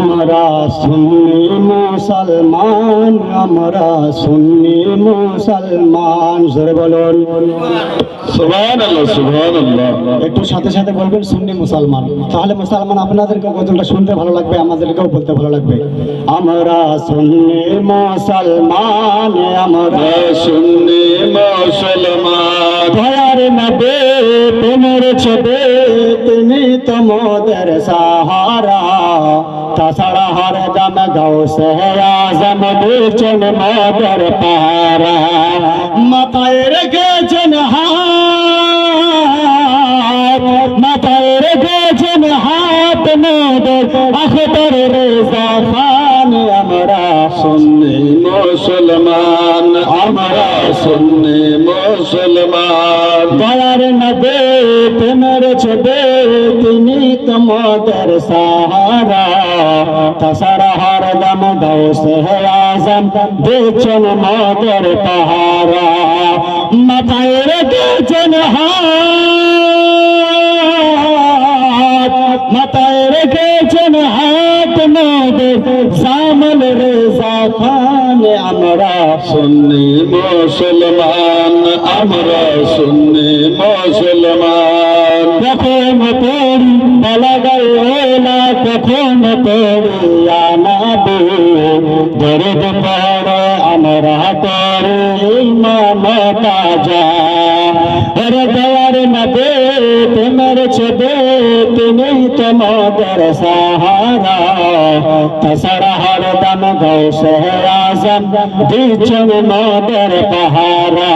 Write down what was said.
আমরা সুন্নি মুসলমান, আমরা সুন্নি মুসলমান। জোরে বলুন সুবহানাল্লাহ সুবহানাল্লাহ। একটু সাথে সাথে বলবেন সুন্নি মুসলমান, তাহলে মুসলমান আপনাদেরকে গজলটা শুনতে ভালো লাগবে, আমাদেরকেও বলতে ভালো লাগবে। আমরা সুন্নি মুসলমান, আমরা সুন্নি মুসলমান। দয়ার নবী তোমার ছবে, তুমি তো মোদের সাহারা, তাছাড়া হরদম গাউসে আজম দিয়েছেন মোদের পাহারা। মাথায় রেখেছেন হাত, মাথায় রেখেছেন হাত মোদের আখতার রেজা খান। আমরা সুন্নি মুসলমান, আমরা সুন্নি মুসলমান। দয়ার নবী তোমার ছবে, তিনি তোমাদের সাহারা, তাছাড়া হরদম গাউসে আজম দিয়েছেন মোদের পাহারা। মাথায় রেখেছেন হাত, মাথায় রেখেছেন হাত মোদের জামাল রেজা খান। আমরা সুন্নি মুসলমান, আমরা সুন্নি মুসলমান। কখন পড়ি বলাগাল ওলা, কখন পড়ি আনাবি, দরদ পড়ে আমরা করে ইমামতা যা। ওরে দয়ার নবী তোমার ছবে, তুমি তোমাদের সাহারা, তাছাড়া হরদম গাউসে আজম দিয়েছেন মোদের পাহারা। মাথায় রেখেছেন হাত, মাথায় রেখেছেন হাত মোদের জামাল রেজা খান। আমরা সুন্নি মুসলমান, আমরা সুন্নি মুসলমান। দয়ার নবী তোমার ছবে, তুমি তোমাদের সাহারা, তাছাড়া হরদম গাউসে আজম দিয়েছেন মোদের পাহারা। মাথায় রেখেছেন হাত, মাথায় রেখেছেন হাত মোদের জামাল রেজা খান। আমরা সুন্নি মুসলমান, আমরা সুন্নি মুসলমান। দয়ার নবী তোমার ছবে, তুমি তোমাদের সাহারা, তাছাড়া হরদম গাউসে আজম দিয়েছেন মোদের পাহারা।